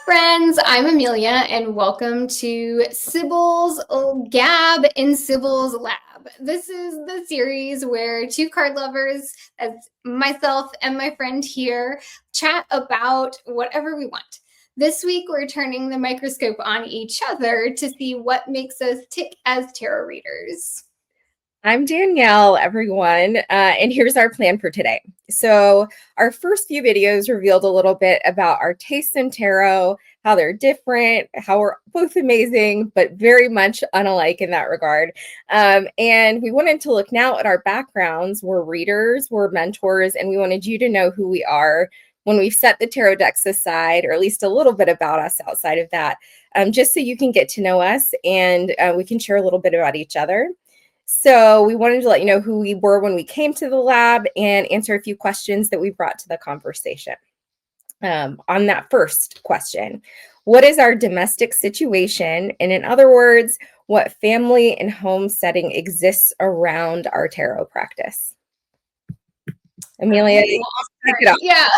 Friends, I'm Amelia, and welcome to Sibyl's Gab in Sibyl's Lab. This is the series where two card lovers, as myself and my friend here, chat about whatever we want. This week, we're turning the microscope on each other to see what makes us tick as tarot readers. I'm Danielle, everyone, and here's our plan for today. So our first few videos revealed a little bit about our tastes in tarot, how they're different, how we're both amazing, but very much unalike in that regard. And we wanted to look now at our backgrounds. We're readers, we're mentors, and we wanted you to know who we are when we've set the tarot decks aside, or at least a little bit about us outside of that, just so you can get to know us and we can share a little bit about each other. So we wanted to let you know who we were when we came to the lab and answer a few questions that we brought to the conversation. On that first question, what is our domestic situation? And in other words, what family and home setting exists around our tarot practice? Amelia, pick it up. Yeah.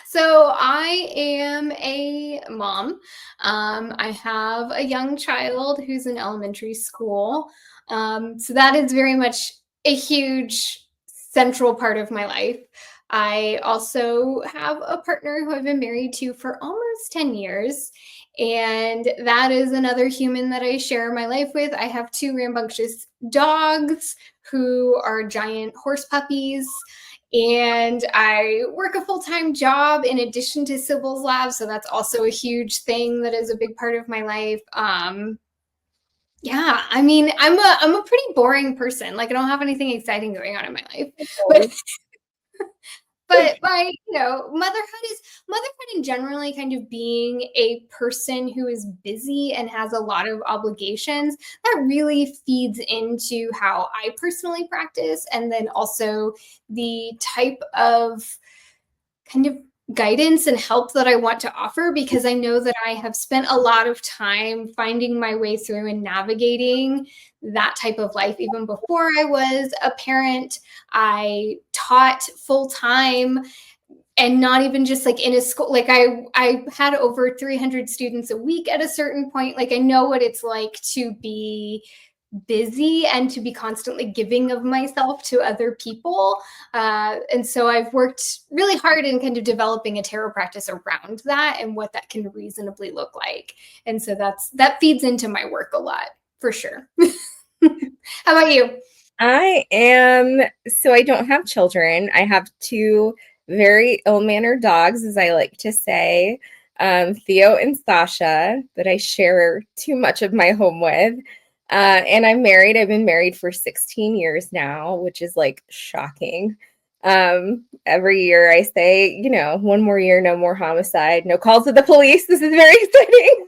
So I am a mom. I have a young child who's in elementary school. So that is very much a huge central part of my life. I also have a partner who I've been married to for almost 10 years. And that is another human that I share my life with. I have two rambunctious dogs who are giant horse puppies. And I work a full-time job in addition to Sibyl's Lab. So that's also a huge thing that is a big part of my life. Yeah, I mean, I'm a pretty boring person. Like I don't have anything exciting going on in my life. But my, motherhood and generally kind of being a person who is busy and has a lot of obligations, that really feeds into how I personally practice. And then also the type of kind of guidance and help that I want to offer, because I know that I have spent a lot of time finding my way through and navigating that type of life. Even before I was a parent, I taught full time, and not even just like in a school. Like I had over 300 students a week at a certain point. Like I know what it's like to be busy and to be constantly giving of myself to other people. And so I've worked really hard in kind of developing a tarot practice around that and what that can reasonably look like. And so that feeds into my work a lot, for sure. How about you? I don't have children. I have two very ill-mannered dogs, as I like to say, Theo and Sasha, that I share too much of my home with. And I'm married. I've been married for 16 years now, which is like shocking. Every year I say, one more year, no more homicide, no calls to the police. This is very exciting.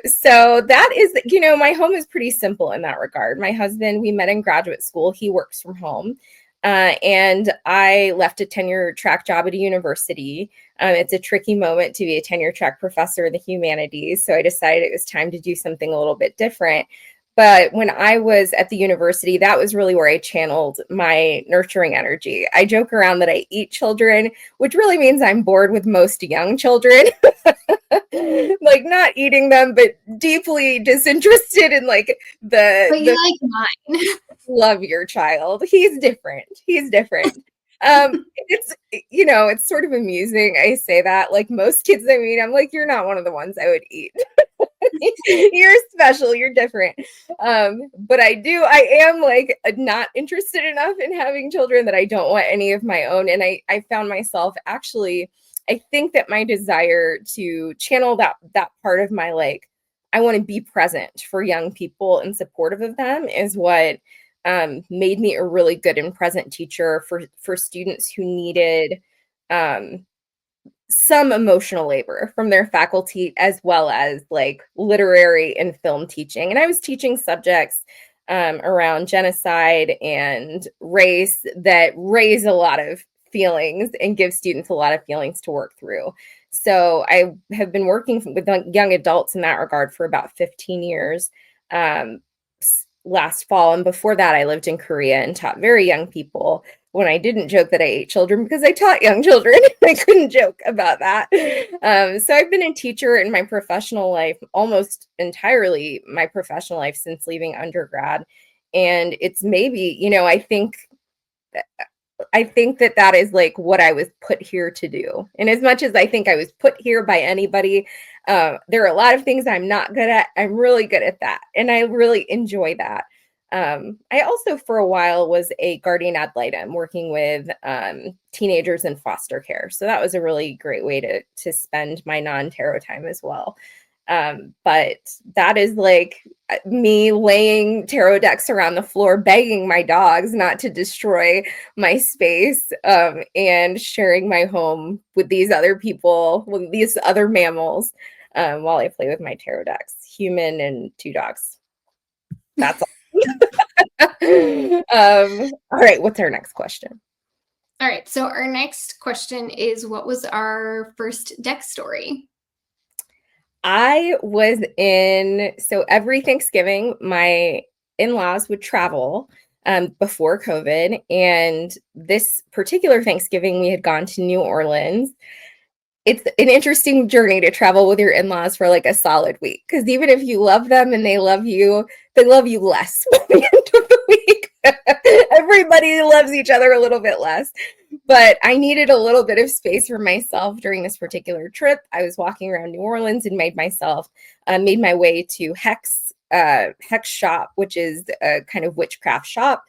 So that is, my home is pretty simple in that regard. My husband, we met in graduate school. He works from home. And I left a tenure track job at a university. It's a tricky moment to be a tenure track professor in the humanities. So I decided it was time to do something a little bit different. But when I was at the university, that was really where I channeled my nurturing energy. I joke around that I eat children, which really means I'm bored with most young children. Like not eating them, but deeply disinterested in like But you the like mine. love your child. He's different. He's different. It's sort of amusing. I say that like most kids I meet, I'm like, you're not one of the ones I would eat. You're special, you're different. But I am like not interested enough in having children that I don't want any of my own. And I found myself actually, I think that my desire to channel that part of my like, I want to be present for young people and supportive of them is what made me a really good and present teacher for students who needed some emotional labor from their faculty, as well as like literary and film teaching. And I was teaching subjects around genocide and race that raise a lot of feelings and give students a lot of feelings to work through. So I have been working with young adults in that regard for about 15 years. last fall. And before that, I lived in Korea and taught very young people when I didn't joke that I ate children because I taught young children. I couldn't joke about that. So I've been a teacher in my professional life, almost entirely my professional life since leaving undergrad. And it's maybe, I think that that is like what I was put here to do. And as much as I think I was put here by anybody, there are a lot of things I'm not good at. I'm really good at that. And I really enjoy that. I also, for a while, was a guardian ad litem working with teenagers in foster care. So that was a really great way to spend my non-tarot time as well. But that is like me laying tarot decks around the floor, begging my dogs not to destroy my space, and sharing my home with these other people, with these other mammals, while I play with my tarot decks, human and 2 dogs. That's all. All right, what's our next question? All right, so our next question is, what was our first deck story? So every Thanksgiving, my in-laws would travel before COVID. And this particular Thanksgiving, we had gone to New Orleans. It's an interesting journey to travel with your in-laws for like a solid week. Because even if you love them and they love you less by the end of the week. Everybody loves each other a little bit less. But I needed a little bit of space for myself during this particular trip. I was walking around New Orleans and made my way to Hex Shop, which is a kind of witchcraft shop,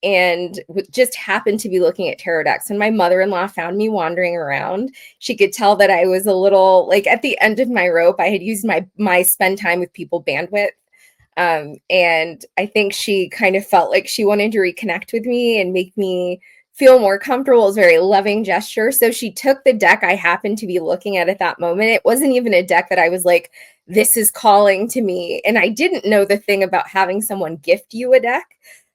and just happened to be looking at tarot decks. And my mother-in-law found me wandering around. She could tell that I was a little like at the end of my rope. I had used my spend time with people bandwidth. And I think she kind of felt like she wanted to reconnect with me and make me feel more comfortable. It was a very loving gesture. So she took the deck I happened to be looking at that moment. It wasn't even a deck that I was like, this is calling to me. And I didn't know the thing about having someone gift you a deck.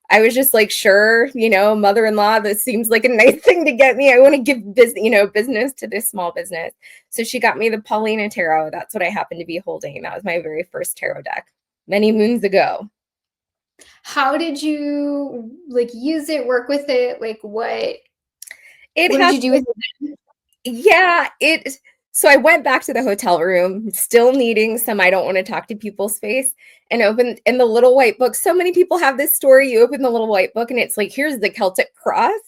I was just like, sure, mother-in-law, this seems like a nice thing to get me. I want to give business to this small business. So she got me the Paulina Tarot. That's what I happened to be holding. That was my very first tarot deck many moons ago. How did you use it, work with it? What did you do with it? Yeah, so I went back to the hotel room, still needing some I don't want to talk to people space, and opened in the little white book. So many people have this story. You open the little white book and it's like, here's the Celtic cross.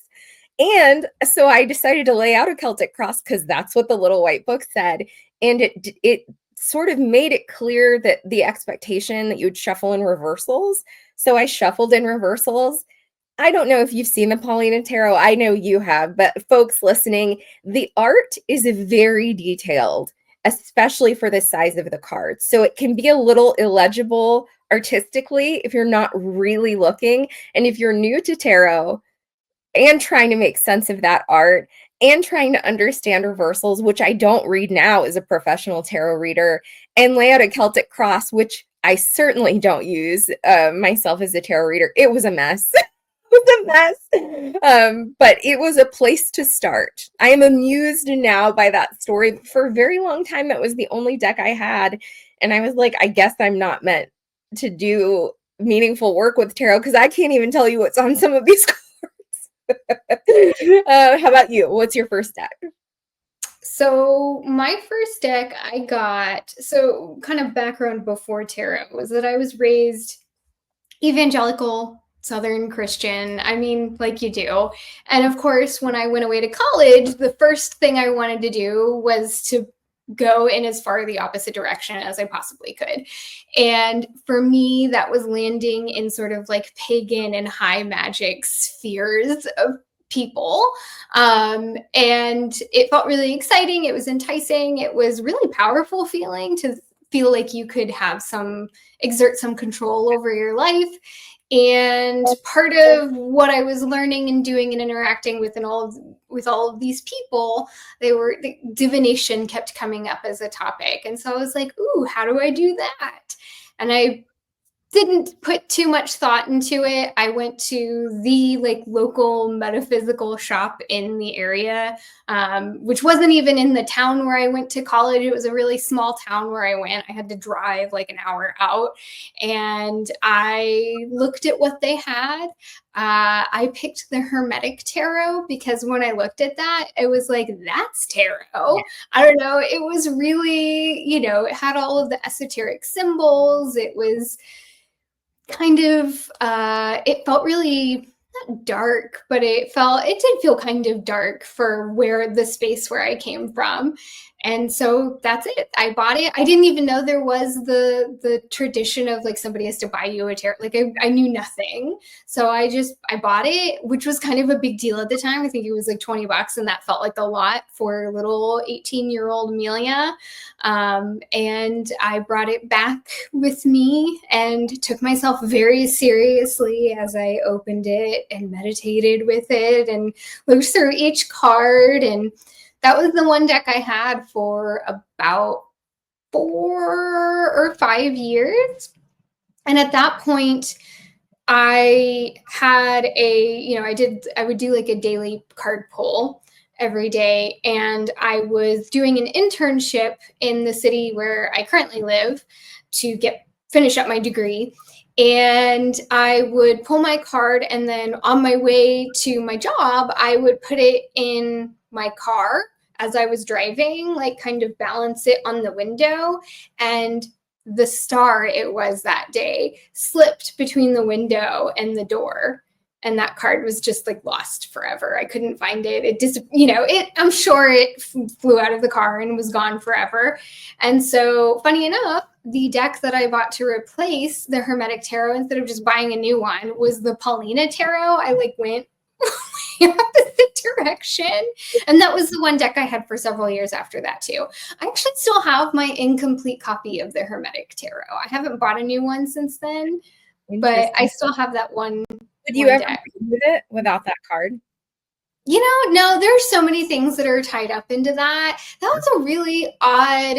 And so I decided to lay out a Celtic cross because that's what the little white book said. And it sort of made it clear that the expectation that you would shuffle in reversals. So I shuffled in reversals. I don't know if you've seen the Paulina Tarot. I know you have, but folks listening, the art is very detailed, especially for the size of the cards. So it can be a little illegible artistically if you're not really looking. And if you're new to tarot and trying to make sense of that art and trying to understand reversals, which I don't read now as a professional tarot reader, and lay out a Celtic cross, which I certainly don't use myself as a tarot reader, it was a mess. Was a mess. But it was a place to start. I am amused now by that story. For a very long time, that was the only deck I had. And I was like, I guess I'm not meant to do meaningful work with tarot because I can't even tell you what's on some of these cards. How about you? What's your first deck? So my first deck I got, so kind of background before tarot was that I was raised evangelical, Southern Christian. I mean, like you do. And of course, when I went away to college, the first thing I wanted to do was to go in as far the opposite direction as I possibly could. And for me, that was landing in sort of like pagan and high magic spheres of people. And it felt really exciting. It was enticing. It was really powerful feeling to feel like you could have exert some control over your life. And part of what I was learning and doing and interacting with all of these people, the divination kept coming up as a topic. And so I was like, ooh, how do I do that? And I didn't put too much thought into it. I went to the like local metaphysical shop in the area, which wasn't even in the town where I went to college. It was a really small town where I went. I had to drive like an hour out, and I looked at what they had. I picked the Hermetic Tarot because when I looked at that, it was like, that's tarot. I don't know. It was really, it had all of the esoteric symbols. It was kind of it felt really not dark, but it did feel kind of dark for where the space where I came from. And so that's it. I bought it. I didn't even know there was the tradition of like somebody has to buy you a tarot. Like I knew nothing. So I bought it, which was kind of a big deal at the time. I think it was like $20, and that felt like a lot for little 18-year-old Amelia. And I brought it back with me and took myself very seriously as I opened it and meditated with it and looked through each card. And that was the one deck I had for about 4 or 5 years. And at that point, I had I would do like a daily card pull every day. And I was doing an internship in the city where I currently live to finish up my degree. And I would pull my card, and then on my way to my job, I would put it in my car as I was driving, like kind of balance it on the window. And the star it was that day slipped between the window and the door. And that card was just like lost forever. I couldn't find it. It just, I'm sure it flew out of the car and was gone forever. And so funny enough, the deck that I bought to replace the Hermetic Tarot, instead of just buying a new one, was the Paulina Tarot. I like went opposite direction. And that was the one deck I had for several years after that too. I actually still have my incomplete copy of the Hermetic Tarot. I haven't bought a new one since then, but I still have that one. Would you ever read it without that card? No, there's so many things that are tied up into that. That was a really odd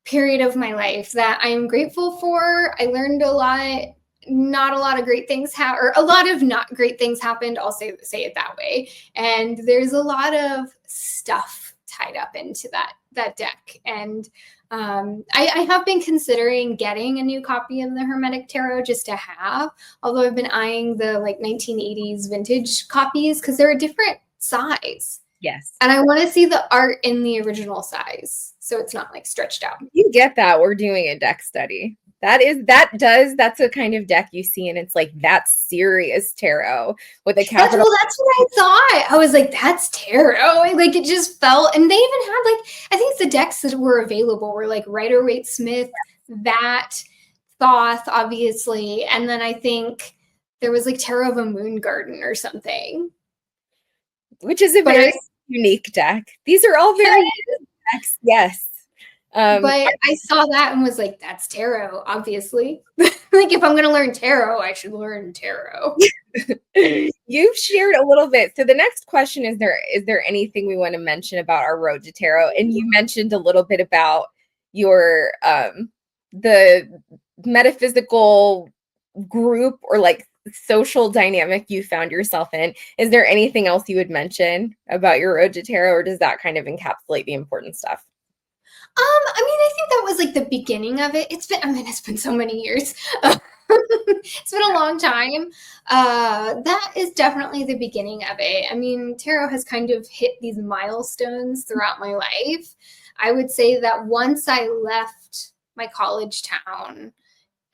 period of my life that I'm grateful for. I learned a lot. Not a lot of great things or a lot of not great things happened. I'll say it that way. And there's a lot of stuff tied up into that deck. And I have been considering getting a new copy of the Hermetic Tarot just to have, although I've been eyeing the like 1980s vintage copies because they're a different size. Yes. And I want to see the art in the original size, so it's not like stretched out. You get that. We're doing a deck study. That's a kind of deck you see, and it's like, that's serious tarot with a capital. That's what I thought. I was like, that's tarot. Like, it just felt, and they even had like, I think the decks that were available were like Rider-Waite-Smith, that Thoth, obviously, and then I think there was like Tarot of a Moon Garden or something. Which is a very unique deck. These are all very unique decks, yes. But I saw that and was like, that's tarot, obviously. Like, if I'm going to learn tarot, I should learn tarot. You've shared a little bit. So the next question is there anything we want to mention about our road to tarot? And you mentioned a little bit about your the metaphysical group or like social dynamic you found yourself in. Is there anything else you would mention about your road to tarot, or does that kind of encapsulate the important stuff? I think that was like the beginning of it. It's been so many years. It's been a long time. That is definitely the beginning of it. I mean, tarot has kind of hit these milestones throughout my life. I would say that once I left my college town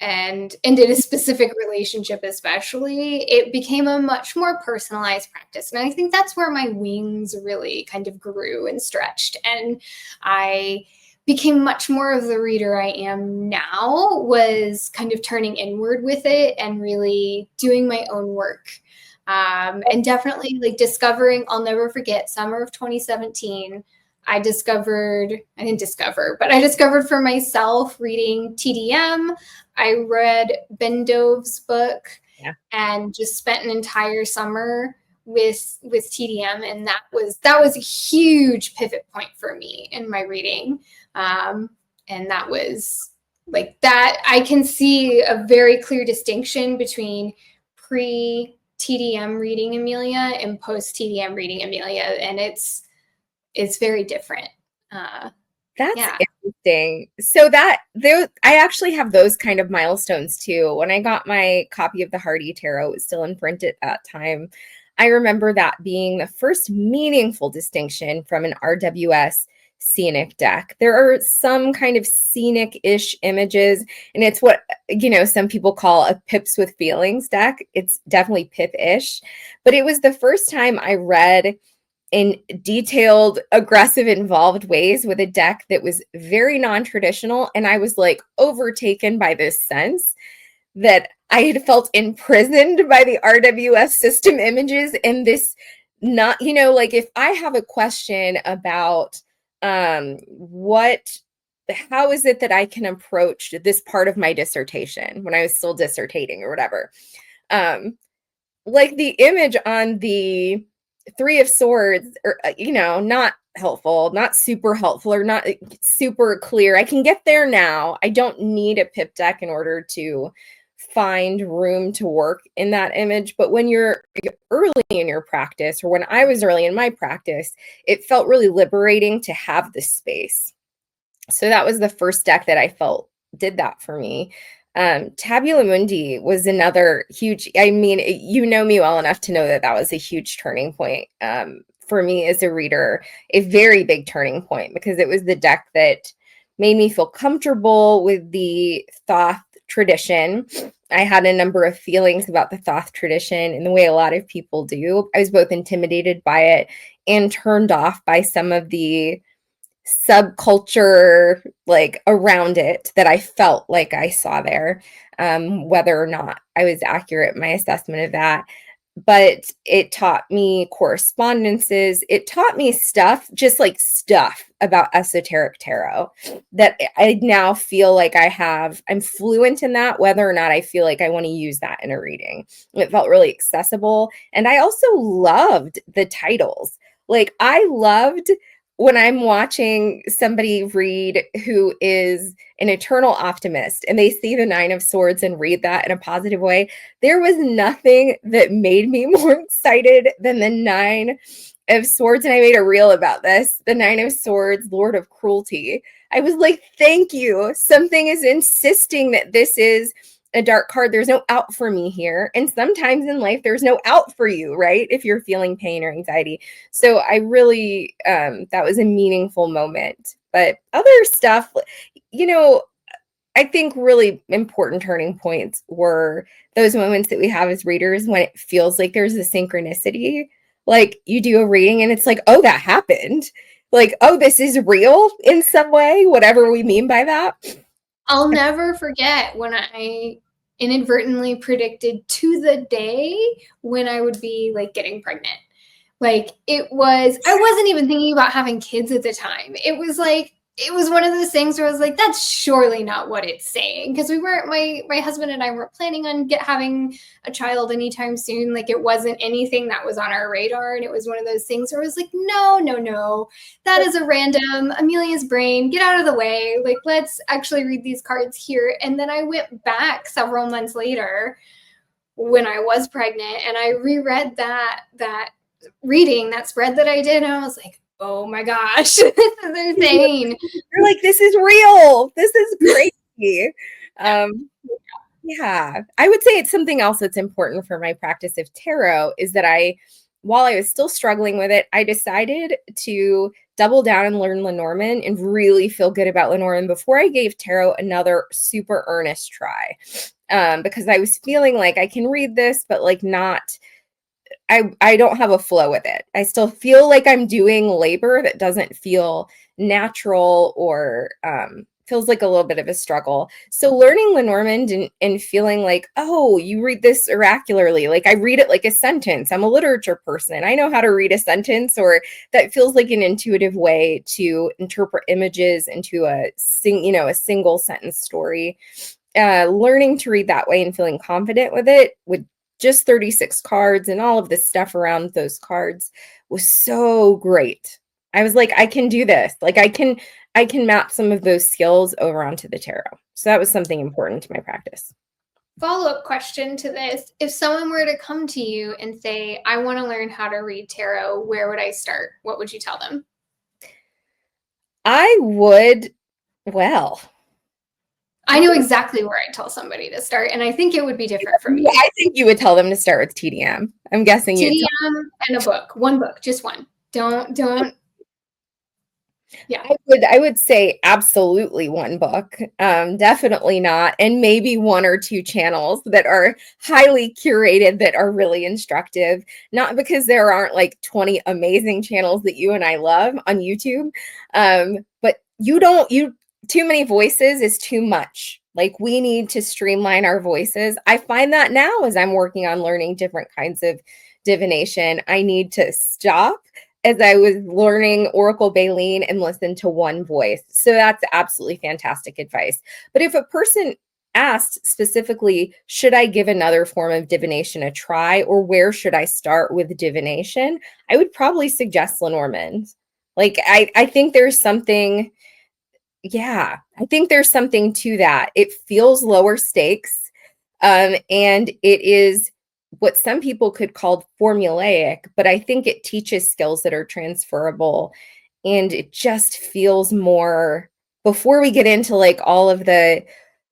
and ended a specific relationship, especially, it became a much more personalized practice. And I think that's where my wings really kind of grew and stretched. And I became much more of the reader I am now, was kind of turning inward with it and really doing my own work. And definitely like discovering, I'll never forget, summer of 2017, I discovered for myself reading TDM. I read Ben Dove's book and just spent an entire summer with TDM. And that was a huge pivot point for me in my reading. And that was like that. I can see a very clear distinction between pre-TDM reading Amelia and post-TDM reading Amelia, and it's very different. That's Yeah. interesting. So I actually have those kind of milestones too. When I got my copy of the Hardy Tarot, it was still in print at that time. I remember that being the first meaningful distinction from an RWS scenic deck. There are some kind of scenic-ish images, and it's what, some people call a pips with feelings deck. It's definitely pip-ish, but it was the first time I read in detailed, aggressive, involved ways with a deck that was very non-traditional. And I was like overtaken by this sense that I had felt imprisoned by the RWS system images. And this, not, like if I have a question about how is it that I can approach this part of my dissertation when I was still dissertating or whatever, like the image on the Three of Swords, or not helpful, not super helpful, or not super clear. I can get there now. I don't need a pip deck in order to find room to work in that image. But when you're early in your practice, or when I was early in my practice, it felt really liberating to have this space. So that was the first deck that I felt did that for me. Tabula Mundi was another huge, I mean, you know me well enough to know that that was a huge turning point for me as a reader, a very big turning point, because it was the deck that made me feel comfortable with the Thoth tradition. I had a number of feelings about the Thoth tradition in the way a lot of people do. I was both intimidated by it and turned off by some of the subculture like around it that I felt like I saw there, whether or not I was accurate in my assessment of that. But it taught me correspondences. It taught me stuff, just like stuff about esoteric tarot that I now feel like I'm fluent in that, whether or not I feel like I want to use that in a reading. It felt really accessible. And I also loved the titles. Like I loved when I'm watching somebody read who is an eternal optimist and they see the Nine of Swords and read that in a positive way, there was nothing that made me more excited than the Nine of Swords. And I made a reel about this. The Nine of Swords, Lord of Cruelty. I was like, thank you. Something is insisting that this is a dark card. There's no out for me here. And sometimes in life, there's no out for you, right? If you're feeling pain or anxiety. So I really, that was a meaningful moment. But other stuff, I think really important turning points were those moments that we have as readers when it feels like there's a synchronicity. Like you do a reading and it's like, oh, that happened. Like, oh, this is real in some way, whatever we mean by that. I'll never forget when I inadvertently predicted to the day when I would be like getting pregnant. Like I wasn't even thinking about having kids at the time. It was one of those things where I was like, that's surely not what it's saying. Because my husband and I weren't planning on having a child anytime soon. Like it wasn't anything that was on our radar. And it was one of those things where I was like, no, that is a random Amelia's brain. Get out of the way. Like, let's actually read these cards here. And then I went back several months later when I was pregnant and I reread that reading, that spread that I did. And I was like, oh my gosh, this is insane. You're like, this is real. This is crazy. Yeah, I would say it's something else that's important for my practice of tarot is that while I was still struggling with it, I decided to double down and learn Lenormand and really feel good about Lenormand before I gave tarot another super earnest try. Because I was feeling like I can read this, but like not, I don't have a flow with it. I still feel like I'm doing labor that doesn't feel natural or feels like a little bit of a struggle. So learning Lenormand and feeling like, oh, you read this oracularly. Like I read it like a sentence. I'm a literature person. I know how to read a sentence, or that feels like an intuitive way to interpret images into a single sentence story. Learning to read that way and feeling confident with it with just 36 cards and all of the stuff around those cards was so great. I was like, I can do this. Like I can I can map some of those skills over onto the tarot. So that was something important to my practice. Follow-up question to this. If someone were to come to you and say, I want to learn how to read tarot, where would I start? What would you tell them? I would, well, I know exactly where I'd tell somebody to start, and I think it would be different from you. I think you would tell them to start with TDM. I'm guessing you TDM and a book. One book, just one. Don't. Yeah. I would say absolutely one book. Definitely not. And maybe one or two channels that are highly curated that are really instructive. Not because there aren't like 20 amazing channels that you and I love on YouTube. But too many voices is too much. Like we need to streamline our voices. I find that now as I'm working on learning different kinds of divination, I need to stop as I was learning Oracle Baleen and listen to one voice. So that's absolutely fantastic advice. But if a person asked specifically, should I give another form of divination a try, or where should I start with divination? I would probably suggest Lenormand. Like I think there's something, yeah, I think there's something to that. It feels lower stakes. And it is what some people could call formulaic, but I think it teaches skills that are transferable. And it just feels more, before we get into like all of the,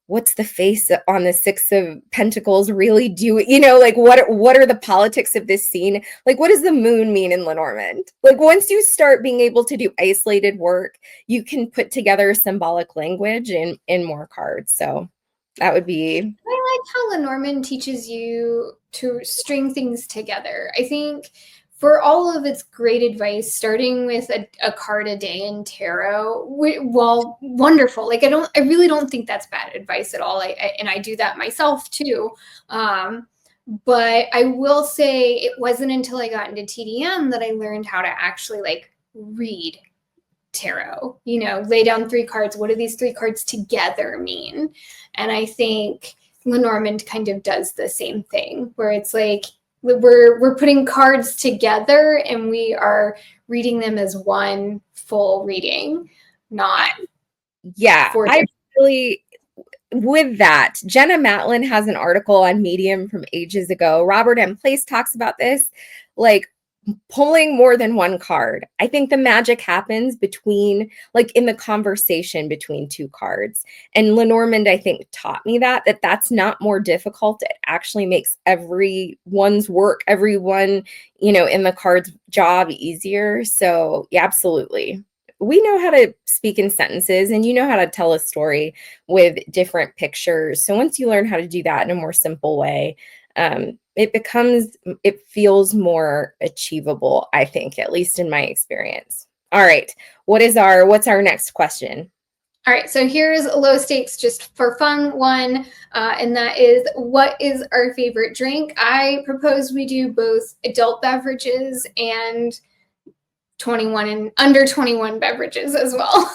what's the face on the Six of Pentacles really do, like what are the politics of this scene? Like, what does the moon mean in Lenormand? Like, once you start being able to do isolated work, you can put together symbolic language in more cards. So that would be. I like how Lenormand teaches you to string things together. I think for all of its great advice, starting with a card a day in tarot, well, wonderful. Like I really don't think that's bad advice at all. And I do that myself too. But I will say it wasn't until I got into TDM that I learned how to actually like read tarot, lay down 3 cards. What do these 3 cards together mean? And I think Lenormand kind of does the same thing, where it's like we're putting cards together and we are reading them as one full reading, not. Yeah, I really, with that, Jenna Matlin has an article on Medium from ages ago. Robert M. Place talks about this, like pulling more than one card. I think the magic happens between, like in the conversation between 2 cards. And Lenormand, I think, taught me that's not more difficult. It actually makes everyone's work, everyone, in the card's job easier. So yeah, absolutely. We know how to speak in sentences and how to tell a story with different pictures. So once you learn how to do that in a more simple way, it feels more achievable, I think, at least in my experience. All right. What's our next question? All right, so here's a low stakes, just for fun one, and that is, what is our favorite drink? I propose we do both adult beverages and 21 and under 21 beverages as well.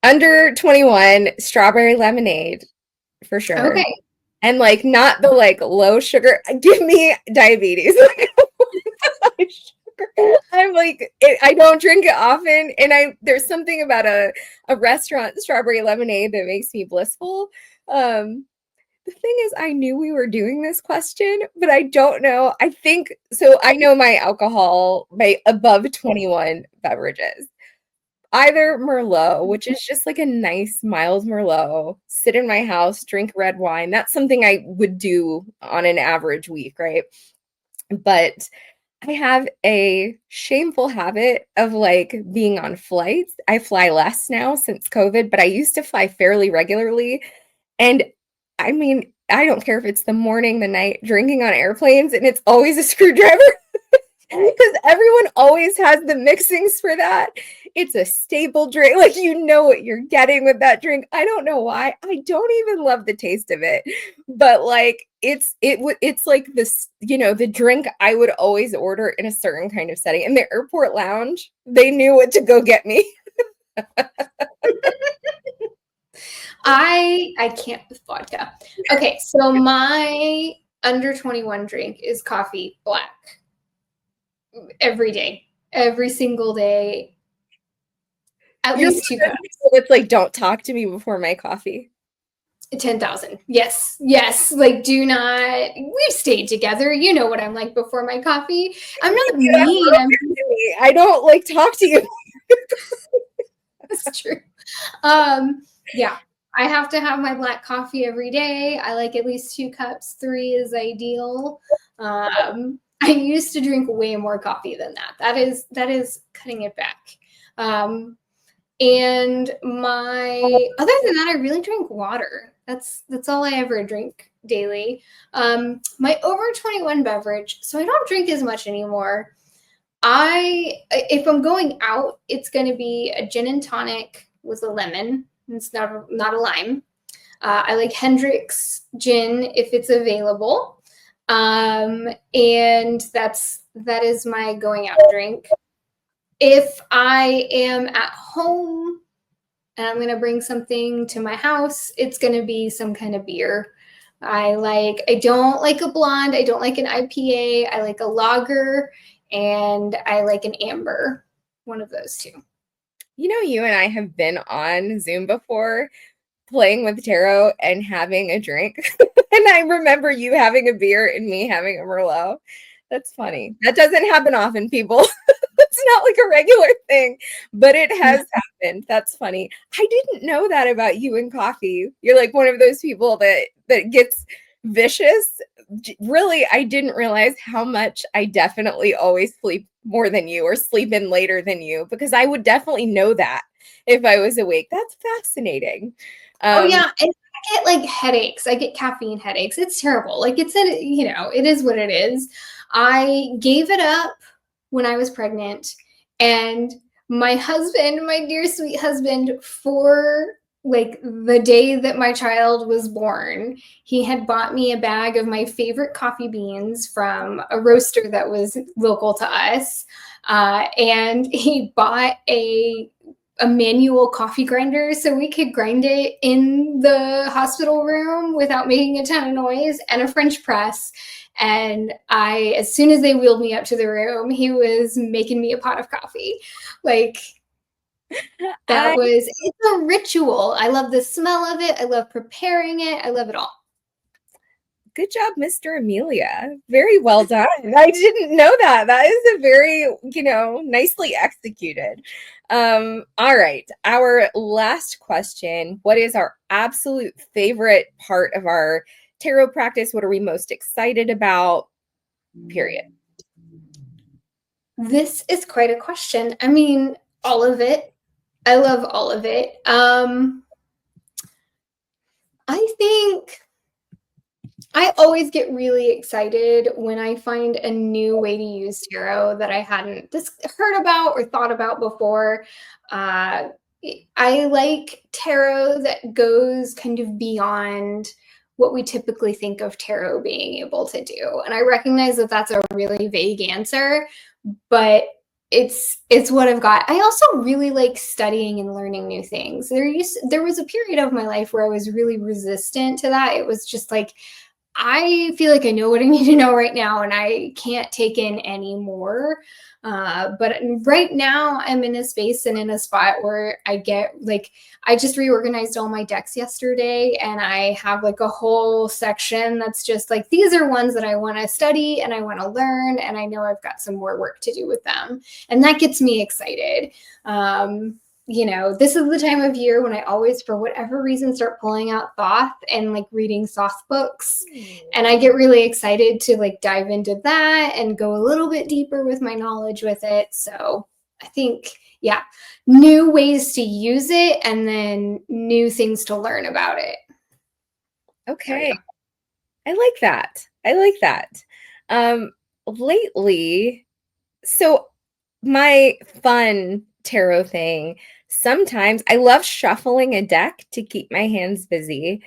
Under 21, strawberry lemonade, for sure. Okay. And like not the like low sugar. Give me diabetes. I'm like, I don't drink it often, and there's something about a restaurant strawberry lemonade that makes me blissful. The thing is, I knew we were doing this question, but I don't know. I think so. I know my alcohol, my above 21 beverages. Either Merlot, which is just like a nice mild Merlot, sit in my house, drink red wine. That's something I would do on an average week, right? But I have a shameful habit of like being on flights. I fly less now since COVID, but I used to fly fairly regularly. And I mean, I don't care if it's the morning, the night, drinking on airplanes, and it's always a screwdriver. Because everyone always has the mixings for that. It's a staple drink. Like, what you're getting with that drink. I don't know why. I don't even love the taste of it. But like, it's like this, the drink I would always order in a certain kind of setting. In the airport lounge, they knew what to go get me. I can't with vodka. Okay, so my under 21 drink is coffee black. Every day. every single day, at You're least 2 one of cups. those people that's like, don't talk to me before my coffee. 10,000. Yes. Yes. Like, do not, we've stayed together. You know what I'm like before my coffee. I'm not mean. I don't like talk to you. That's true. Yeah. I have to have my black coffee every day. I like at least 2 cups. 3 is ideal. I used to drink way more coffee than that. That is cutting it back. And other than that, I really drink water. That's all I ever drink daily. My over 21 beverage, so I don't drink as much anymore. If I'm going out, it's going to be a gin and tonic with a lemon. It's not a lime. I like Hendrick's gin if it's available. And that is my going out drink. If I am at home and I'm going to bring something to my house, it's going to be some kind of beer. I don't like a blonde. I don't like an IPA. I like a lager, and I like an amber. One of those two. You know, you and I have been on Zoom before playing with tarot and having a drink. And I remember you having a beer and me having a Merlot. That's funny. That doesn't happen often, people. It's not like a regular thing, but it has happened. That's funny. I didn't know that about you and coffee. You're like one of those people that gets vicious. Really, I didn't realize how much I definitely always sleep more than you or sleep in later than you, because I would definitely know that if I was awake. That's fascinating. Oh yeah, and I get like headaches. I get caffeine headaches. It's terrible. Like it is what it is. I gave it up when I was pregnant, and my husband, my dear sweet husband, for like the day that my child was born, he had bought me a bag of my favorite coffee beans from a roaster that was local to us. And he bought a manual coffee grinder so we could grind it in the hospital room without making a ton of noise, and a French press. And as soon as they wheeled me up to the room, he was making me a pot of coffee. Like, it's a ritual. I love the smell of it. I love preparing it. I love it all. Good job, Mr. Amelia. Very well done. I didn't know that. That is a very, nicely executed. All right. Our last question. What is our absolute favorite part of our tarot practice? What are we most excited about? Period. This is quite a question. I mean, all of it. I love all of it. I think I always get really excited when I find a new way to use tarot that I hadn't just heard about or thought about before. I like tarot that goes kind of beyond what we typically think of tarot being able to do. And I recognize that that's a really vague answer, but it's what I've got. I also really like studying and learning new things. There was a period of my life where I was really resistant to that. It was just like, I feel like I know what I need to know right now, and I can't take in any more. But right now I'm in a space and in a spot where I just reorganized all my decks yesterday, and I have like a whole section that's just like, these are ones that I want to study and I want to learn, and I know I've got some more work to do with them. And that gets me excited. This is the time of year when I always, for whatever reason, start pulling out Thoth and like reading Thoth books. And I get really excited to like dive into that and go a little bit deeper with my knowledge with it. So I think, new ways to use it and then new things to learn about it. Okay. I like that. Lately, so my fun tarot thing, sometimes I love shuffling a deck to keep my hands busy.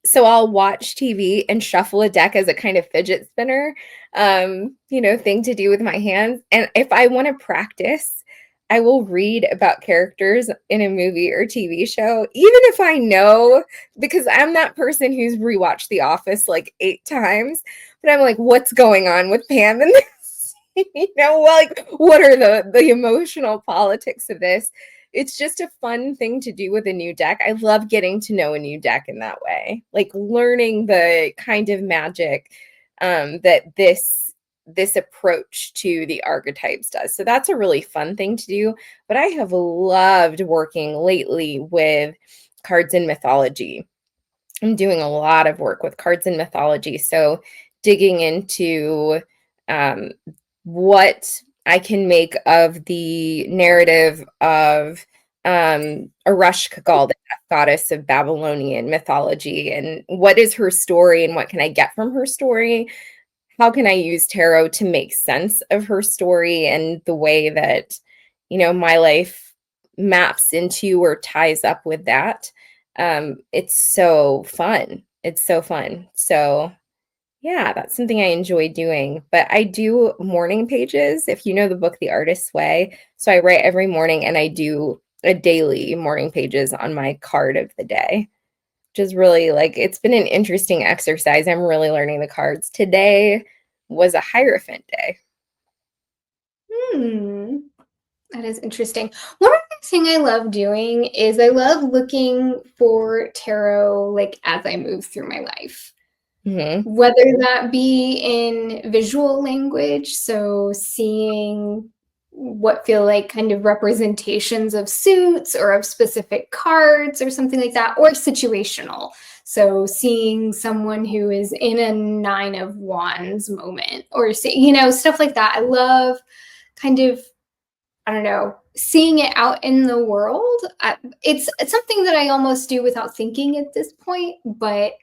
So I'll watch TV and shuffle a deck as a kind of fidget spinner, thing to do with my hands. And if I want to practice, I will read about characters in a movie or TV show, even if I know, because I'm that person who's rewatched The Office like 8 times, but I'm like, what's going on with Pam in this? like what are the emotional politics of this? It's just a fun thing to do with a new deck. I love getting to know a new deck in that way, like learning the kind of magic that this approach to the archetypes does. So that's a really fun thing to do. But I have loved working lately with cards in mythology. I'm doing a lot of work with cards in mythology. So digging into um, what I can make of the narrative of Ereshkigal, the goddess of Babylonian mythology, and what is her story and what can I get from her story? How can I use tarot to make sense of her story and the way that, my life maps into or ties up with that? It's so fun. It's so fun. So yeah, that's something I enjoy doing. But I do morning pages, if you know the book The Artist's Way. So I write every morning and I do a daily morning pages on my card of the day, which is really like, it's been an interesting exercise. I'm really learning the cards. Today was a Hierophant day. That is interesting. One other thing I love doing is I love looking for tarot like as I move through my life. Mm-hmm. Whether that be in visual language, so seeing what feel like kind of representations of suits or of specific cards or something like that, or situational. So seeing someone who is in a 9 of Wands moment or, stuff like that. I love kind of, I don't know, seeing it out in the world. It's something that I almost do without thinking at this point, but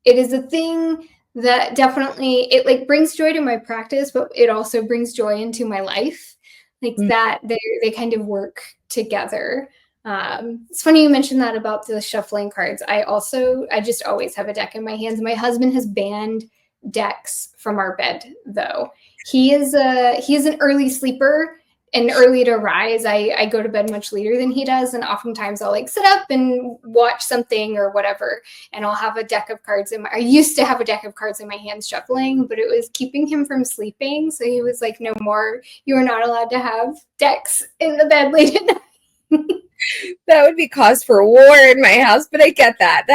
it is a thing that definitely, it like brings joy to my practice, but it also brings joy into my life. Like that they kind of work together. It's funny you mentioned that about the shuffling cards. I just always have a deck in my hands. My husband has banned decks from our bed though. He is an early sleeper and early to rise. I go to bed much later than he does, and oftentimes I'll like sit up and watch something or whatever, and I'll have a deck of cards I used to have a deck of cards in my hands shuffling, but it was keeping him from sleeping. So he was like, no more, you are not allowed to have decks in the bed late at night. That would be cause for war in my house, but I get that.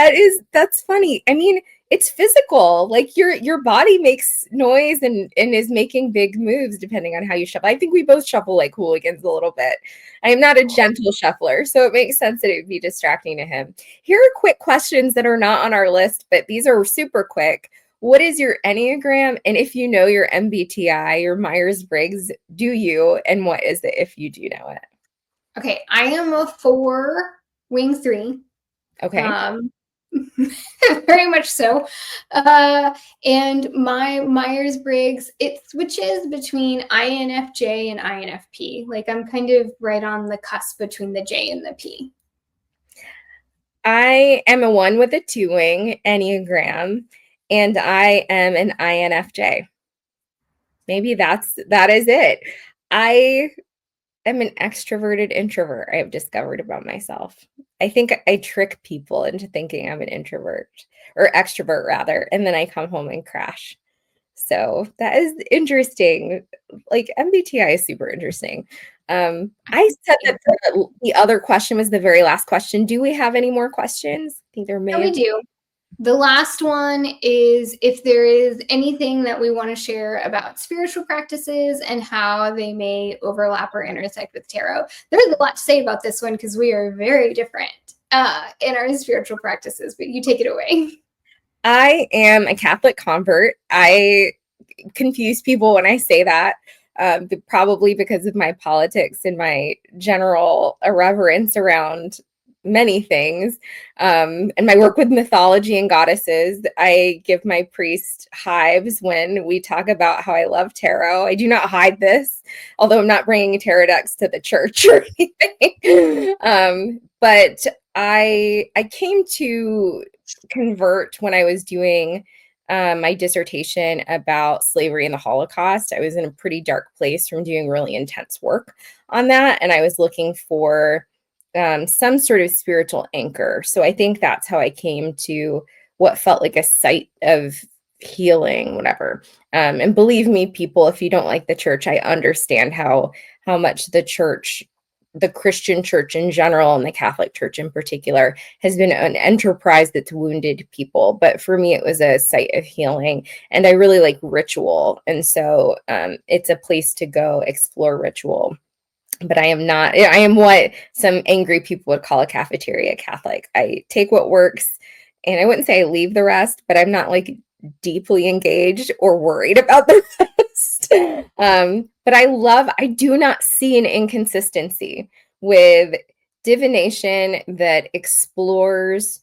That's funny. I mean, it's physical. Like your body makes noise and is making big moves depending on how you shuffle. I think we both shuffle like hooligans a little bit. I am not a gentle shuffler, so it makes sense that it would be distracting to him. Here are quick questions that are not on our list, but these are super quick. What is your Enneagram? And if you know your MBTI, your Myers-Briggs, do you? And what is it if you do know it? Okay, I am a 4 wing 3. Okay. Very much so. And my Myers-Briggs, it switches between INFJ and INFP. Like I'm kind of right on the cusp between the J and the P. I am a 1 with a 2 wing Enneagram, and I am an INFJ. Maybe that is it. I am an extroverted introvert, I have discovered about myself. I think I trick people into thinking I'm an introvert or extrovert rather, and then I come home and crash. So that is interesting. Like MBTI is super interesting. I said that the other question was the very last question. Do we have any more questions? I think there may Yeah, we have. do. The last one is if there is anything that we want to share about spiritual practices and how they may overlap or intersect with tarot. There's a lot to say about this one because we are very different in our spiritual practices, but you take it away. I am a Catholic convert. I confuse people when I say that, probably because of my politics and my general irreverence around many things, and my work with mythology and goddesses. I give my priest hives when we talk about how I love tarot. I do not hide this, although I'm not bringing tarot decks to the church or anything. But I came to convert when I was doing my dissertation about slavery and the Holocaust. I was in a pretty dark place from doing really intense work on that, and I was looking for some sort of spiritual anchor. So I think that's how I came to what felt like a site of healing, whatever. And believe me, people, if you don't like the church, I understand how much the church, the Christian church in general, and the Catholic Church in particular, has been an enterprise that's wounded people. But for me, it was a site of healing, and I really like ritual, and so it's a place to go explore ritual. But I am not. I am what some angry people would call a cafeteria Catholic. I take what works, and I wouldn't say I leave the rest, but I'm not like deeply engaged or worried about the rest. But I do not see an inconsistency with divination that explores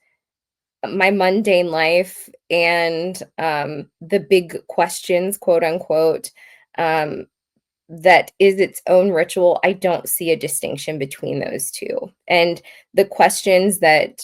my mundane life and the big questions, quote unquote, that is its own ritual. I don't see a distinction between those two. And the questions that,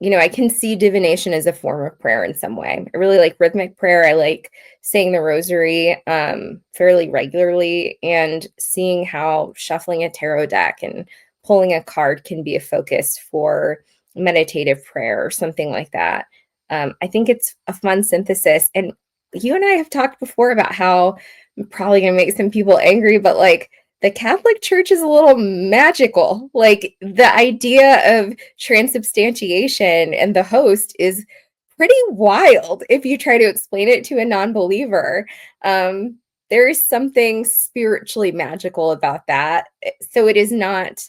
I can see divination as a form of prayer in some way. I really like rhythmic prayer. I like saying the rosary fairly regularly, and seeing how shuffling a tarot deck and pulling a card can be a focus for meditative prayer or something like that. I think it's a fun synthesis. And you and I have talked before about how I'm probably going to make some people angry, but like the Catholic Church is a little magical. Like the idea of transubstantiation and the host is pretty wild if you try to explain it to a non-believer. There is something spiritually magical about that. So it is not,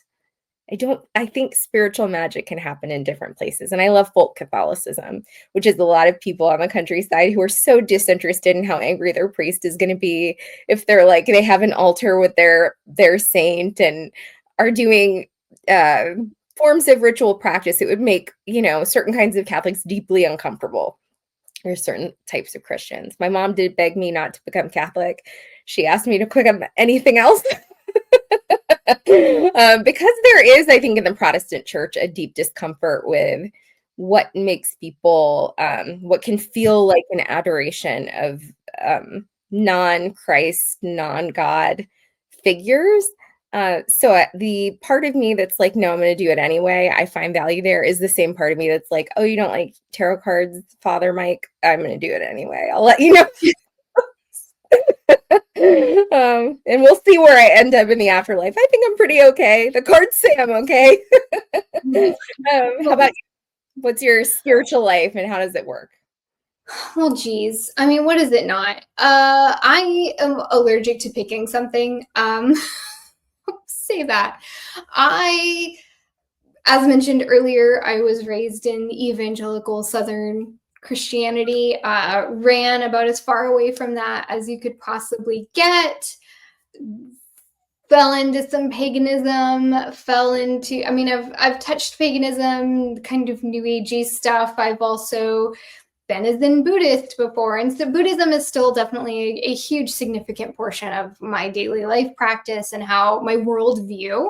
I think spiritual magic can happen in different places. And I love folk Catholicism, which is a lot of people on the countryside who are so disinterested in how angry their priest is going to be if they're like, they have an altar with their saint and are doing forms of ritual practice. It would make, certain kinds of Catholics deeply uncomfortable. There's certain types of Christians. My mom did beg me not to become Catholic. She asked me to become anything else. Because there is, I think, in the Protestant church, a deep discomfort with what makes people, what can feel like an adoration of non-Christ, non-God figures. So the part of me that's like, no, I'm going to do it anyway, I find value there, is the same part of me that's like, oh, you don't like tarot cards, Father Mike? I'm going to do it anyway. I'll let you know. And we'll see where I end up in the afterlife. I think I'm pretty okay. The cards say I'm okay. How about you? What's your spiritual life and how does it work? Well, geez. I mean, what is it not? I am allergic to picking something. Say that. As mentioned earlier, I was raised in evangelical Southern Christianity, ran about as far away from that as you could possibly get, fell into some paganism, I've touched paganism, kind of new agey stuff. I've also been a Zen Buddhist before. And so Buddhism is still definitely a huge significant portion of my daily life practice and how my worldview.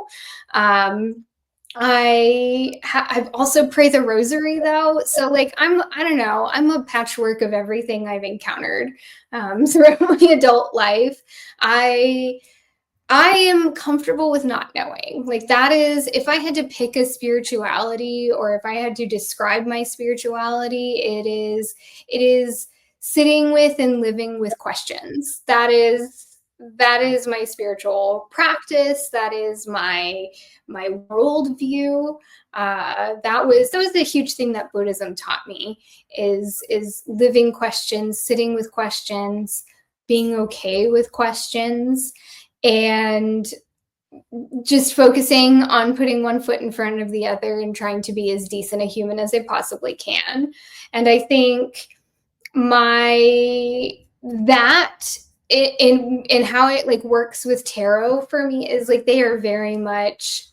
I've also prayed the rosary though. So like, I don't know, I'm a patchwork of everything I've encountered throughout my adult life. I am comfortable with not knowing. Like that is, if I had to pick a spirituality or if I had to describe my spirituality, it is sitting with and living with questions. That is my spiritual practice. That is my worldview. That was a huge thing that Buddhism taught me is living questions, sitting with questions, being okay with questions, and just focusing on putting one foot in front of the other and trying to be as decent a human as I possibly can. And I think that in how it like works with tarot for me is like they are very much,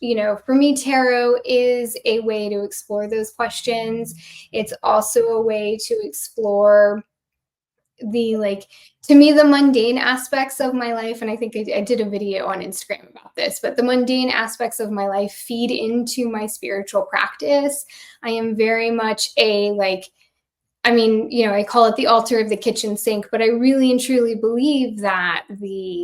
for me, tarot is a way to explore those questions. It's also a way to explore to me, the mundane aspects of my life. And I think I did a video on Instagram about this, but the mundane aspects of my life feed into my spiritual practice. I am very much I call it the altar of the kitchen sink, but I really and truly believe that the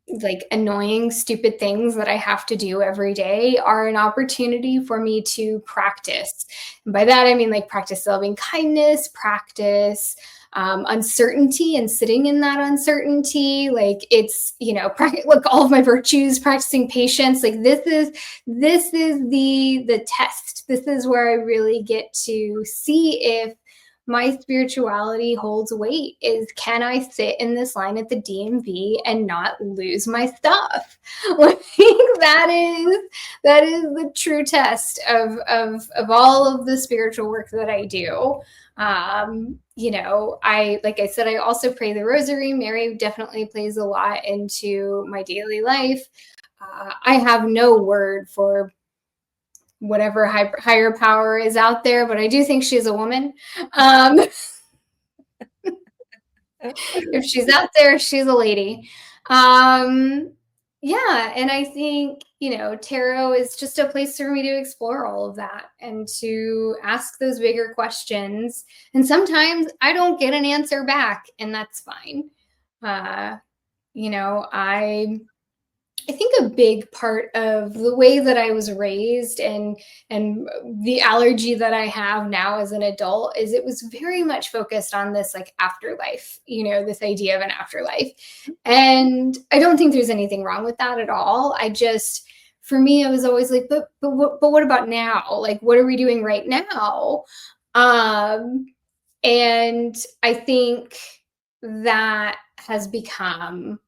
like annoying, stupid things that I have to do every day are an opportunity for me to practice. And by that, I mean like practice loving kindness, practice uncertainty and sitting in that uncertainty. Like it's, like all of my virtues, practicing patience. Like this is the test. This is where I really get to see if my spirituality holds weight. Is, can I sit in this line at the DMV and not lose my stuff? Like that is the true test of all of the spiritual work that I do. Like I said, I also pray the rosary. Mary definitely plays a lot into my daily life. I have no word for whatever higher power is out there, but I do think she's a woman. If she's out there, she's a lady. Yeah, and I think, tarot is just a place for me to explore all of that and to ask those bigger questions. And sometimes I don't get an answer back, and that's fine. I think a big part of the way that I was raised and the allergy that I have now as an adult is it was very much focused on this like afterlife, this idea of an afterlife. And I don't think there's anything wrong with that at all. For me, I was always like, but what about now? Like, what are we doing right now? And I think that has become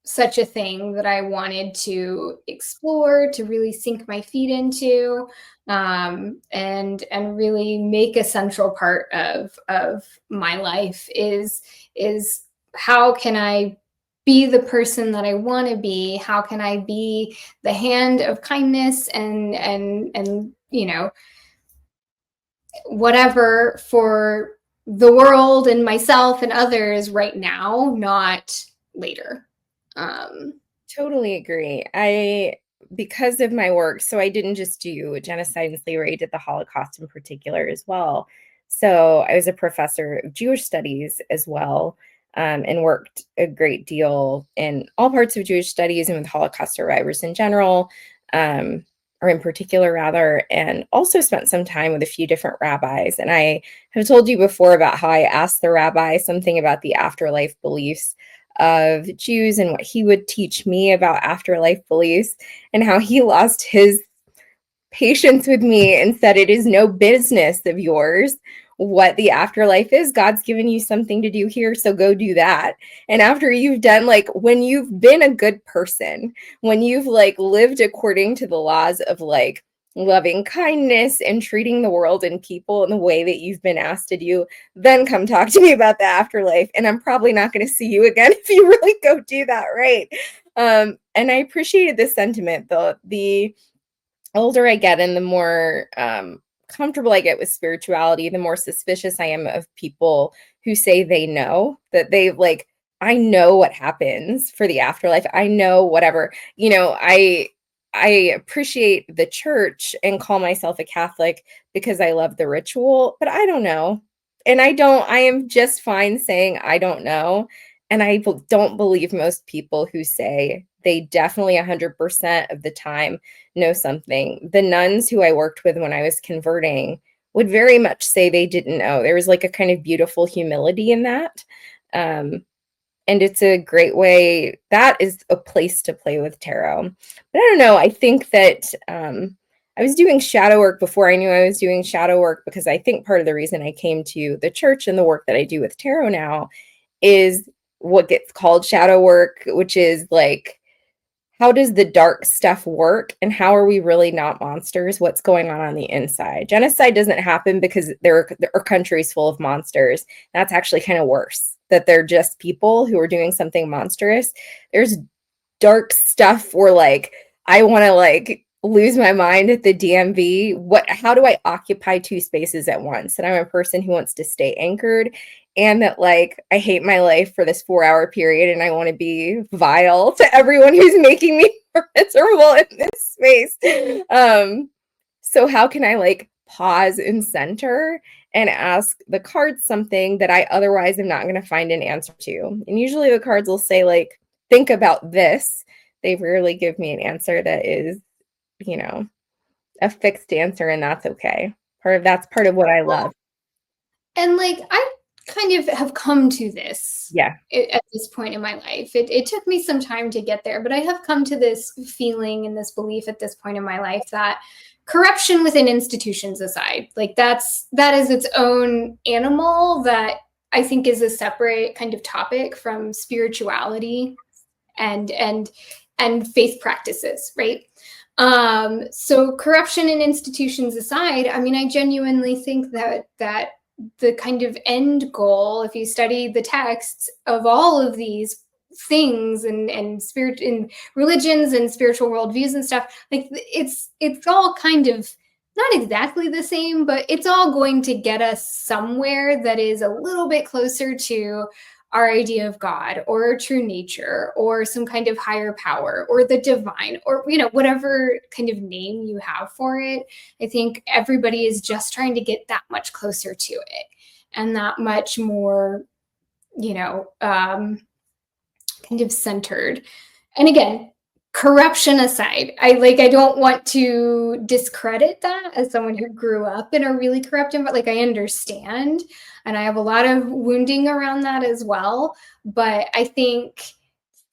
such a thing that I wanted to explore, to really sink my feet into, and really make a central part of my life is how can I be the person that I want to be? How can I be the hand of kindness and whatever for the world and myself and others right now, not later. Totally agree. Because of my work, so I didn't just do genocide and slavery, I did the Holocaust in particular as well. So I was a professor of Jewish studies as well, and worked a great deal in all parts of Jewish studies and with Holocaust survivors in general, or in particular rather, and also spent some time with a few different rabbis. And I have told you before about how I asked the rabbi something about the afterlife beliefs of Jews and what he would teach me about afterlife beliefs, and how he lost his patience with me and said, it is no business of yours what the afterlife is. God's given you something to do here, so go do that. And after you've done, like, when you've been a good person, when you've like lived according to the laws of like loving kindness and treating the world and people in the way that you've been asked to do, then come talk to me about the afterlife. And I'm probably not going to see you again if you really go do that, right? And I appreciated this sentiment, though. The older I get and the more comfortable I get with spirituality, the more suspicious I am of people who say they know, that they like, I know what happens for the afterlife. I know whatever, I appreciate the church and call myself a Catholic because I love the ritual, but I don't know. And I am just fine saying I don't know. And I don't believe most people who say they definitely 100% of the time know something. The nuns who I worked with when I was converting would very much say they didn't know. There was like a kind of beautiful humility in that. And it's a great way. That is a place to play with tarot. But I don't know. I think that I was doing shadow work before I knew I was doing shadow work, because I think part of the reason I came to the church and the work that I do with tarot now is what gets called shadow work, which is like, how does the dark stuff work and how are we really not monsters? What's going on the inside? Genocide doesn't happen because there are countries full of monsters. That's actually kind of worse, that they're just people who are doing something monstrous. There's dark stuff where like, I want to like lose my mind at the DMV. How do I occupy two spaces at once? And I'm a person who wants to stay anchored, and that like I hate my life for this 4-hour period and I want to be vile to everyone who's making me miserable in this space. So how can I like pause and center and ask the cards something that I otherwise am not going to find an answer to? And usually the cards will say like, think about this, they rarely give me an answer that is, you know, a fixed answer, and that's okay. That's part of what I love. And like, I kind of have come to this Yeah. at this point in my life. It took me some time to get there, but I have come to this feeling and this belief at this point in my life that corruption within institutions aside, like that is its own animal that I think is a separate kind of topic from spirituality and faith practices, right? So corruption in institutions aside, I mean, I genuinely think that the kind of end goal, if you study the texts of all of these things and spirit and religions and spiritual worldviews and stuff, like it's all kind of not exactly the same, but it's all going to get us somewhere that is a little bit closer to our idea of God or true nature or some kind of higher power or the divine or, you know, whatever kind of name you have for it. I think everybody is just trying to get that much closer to it and that much more, you know, kind of centered. And again, corruption aside, I don't want to discredit that as someone who grew up in a really corrupt environment. Like, I understand, and I have a lot of wounding around that as well. But I think,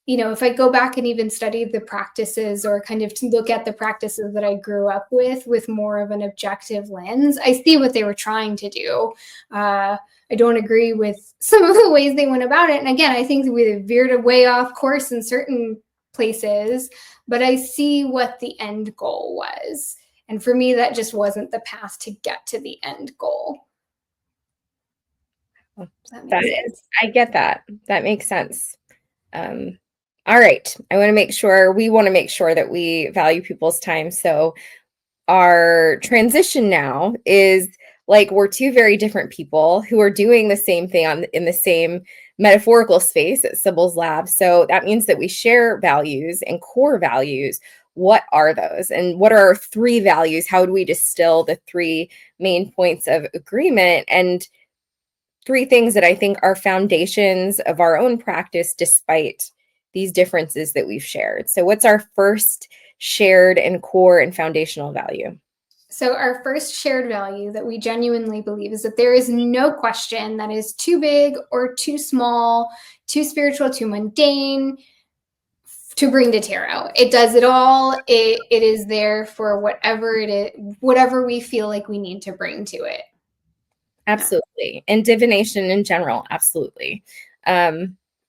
you know, if I go back and even study the practices or kind of to look at the practices that I grew up with more of an objective lens, I see what they were trying to do. I don't agree with some of the ways they went about it. And again, I think we veered way off course in certain places, but I see what the end goal was. And for me, that just wasn't the path to get to the end goal. I get that. That makes sense. All right. We want to make sure that we value people's time. So our transition now is like we're two very different people who are doing the same thing in the same metaphorical space at Sibyl's lab. So that means that we share values and core values. What are those? And what are our three values? How do we distill the three main points of agreement? And three things that I think are foundations of our own practice despite these differences that we've shared. So what's our first shared and core and foundational value? So our first shared value that we genuinely believe is that there is no question that is too big or too small, too spiritual, too mundane to bring to tarot. It does it all. It is there for whatever it is, whatever we feel like we need to bring to it. Absolutely. And divination in general, absolutely.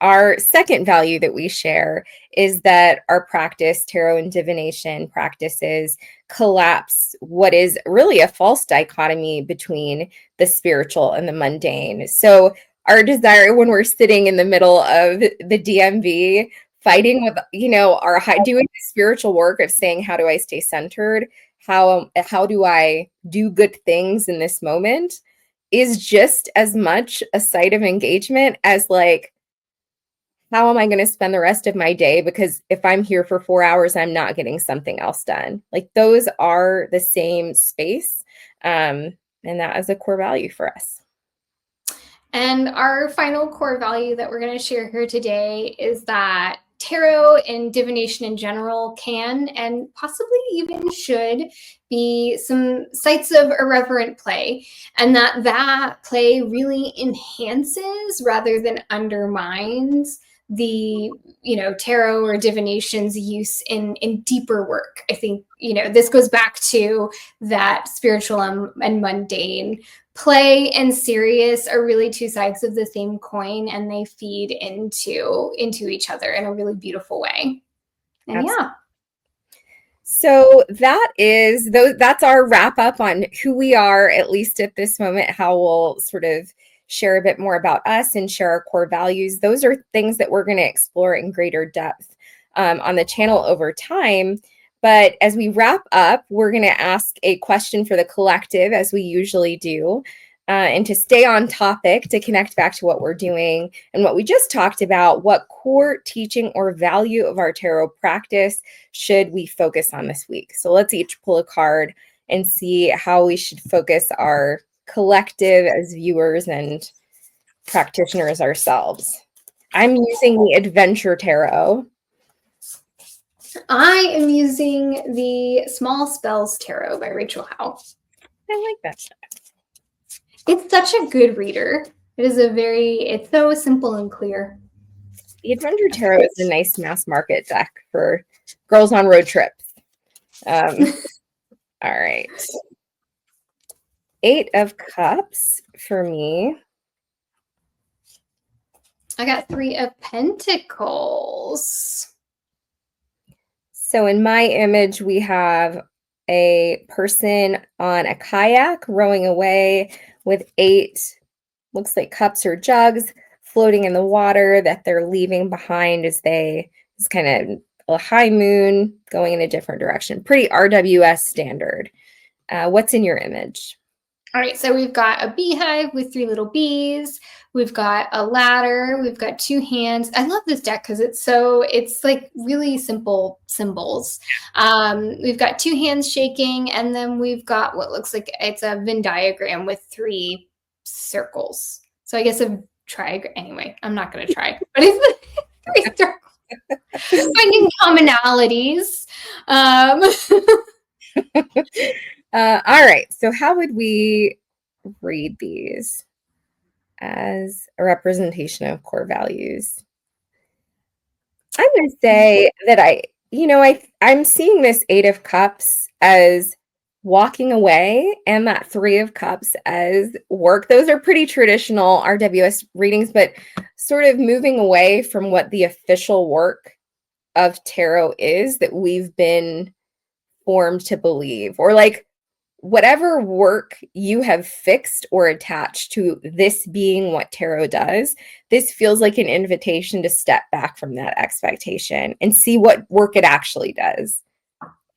Our second value that we share is that our practice, tarot and divination practices, collapse what is really a false dichotomy between the spiritual and the mundane. So our desire when we're sitting in the middle of the DMV, fighting with, you know, doing the spiritual work of saying, how do I stay centered? How do I do good things in this moment? Is just as much a site of engagement as like, how am I going to spend the rest of my day? Because if I'm here for 4 hours, I'm not getting something else done. Like those are the same space. And that is a core value for us. And our final core value that we're going to share here today is that tarot and divination in general can and possibly even should be some sites of irreverent play, and that play really enhances rather than undermines the, you know, tarot or divination's use in deeper work. I think, you know, this goes back to that spiritual and mundane. Play and serious are really two sides of the same coin, and they feed into each other in a really beautiful way. And Absolutely. yeah. So that's our wrap up on who we are, at least at this moment, how we'll sort of share a bit more about us and share our core values. Those are things that we're going to explore in greater depth on the channel over time. But as we wrap up, we're going to ask a question for the collective, as we usually do. And to stay on topic, to connect back to what we're doing and what we just talked about, what core teaching or value of our tarot practice should we focus on this week? So let's each pull a card and see how we should focus our collective as viewers and practitioners ourselves. I'm using the Adventure Tarot. I am using the Small Spells Tarot by Rachel Howe. I like that. It's such a good reader. It's so simple and clear. The Adventure Tarot is a nice mass market deck for girls on road trips. All right. 8 of Cups for me. I got 3 of Pentacles. So in my image, we have a person on a kayak rowing away with 8, looks like cups or jugs floating in the water that they're leaving behind as it's kind of a high moon going in a different direction. Pretty RWS standard. What's in your image? All right, so we've got a beehive with 3 little bees. We've got a ladder. We've got 2 hands. I love this deck because it's like really simple symbols. We've got 2 hands shaking, and then we've got what looks like it's a Venn diagram with 3 circles. So I guess a triangle. Anyway, I'm not going to try, but it's 3 circles. Finding commonalities. All right. So how would we read these as a representation of core values? I'm going to say that I'm seeing this 8 of Cups as walking away and that 3 of Cups as work. Those are pretty traditional RWS readings, but sort of moving away from what the official work of tarot is that we've been formed to believe, or like whatever work you have fixed or attached to this being what tarot does. This feels like an invitation to step back from that expectation and see what work it actually does.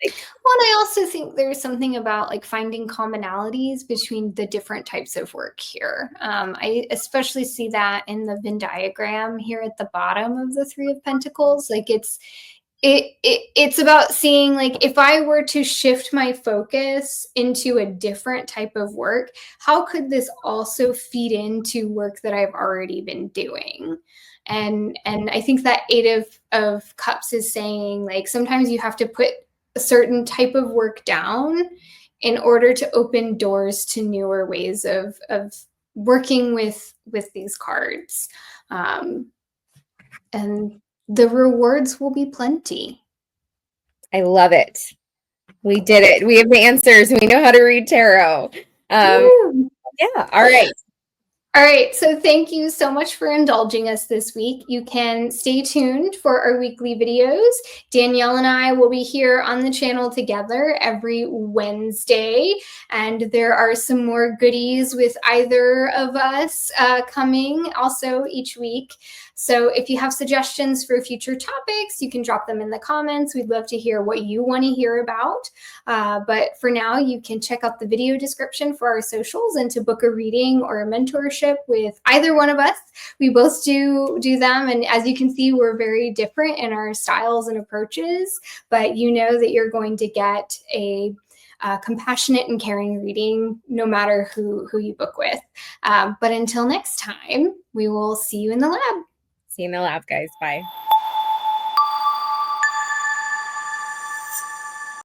Well, and I also think there's something about like finding commonalities between the different types of work here. I especially see that in the Venn diagram here at the bottom of the 3 of Pentacles. Like it's about seeing, like, if I were to shift my focus into a different type of work, how could this also feed into work that I've already been doing? And I think that 8 of Cups is saying, like, sometimes you have to put a certain type of work down in order to open doors to newer ways of working with these cards. And the rewards will be plenty. I love it. We did it. We have the answers. We know how to read tarot. Yeah. All right. All right, so thank you so much for indulging us this week. You can stay tuned for our weekly videos. Danielle and I will be here on the channel together every Wednesday, and there are some more goodies with either of us coming also each week. So if you have suggestions for future topics, you can drop them in the comments. We'd love to hear what you want to hear about. But for now, you can check out the video description for our socials and to book a reading or a mentorship with either one of us. We both do them. And as you can see, we're very different in our styles and approaches, but you know that you're going to get a compassionate and caring reading no matter who you book with. But until next time, we will see you in the lab. See you in the lab, guys. Bye.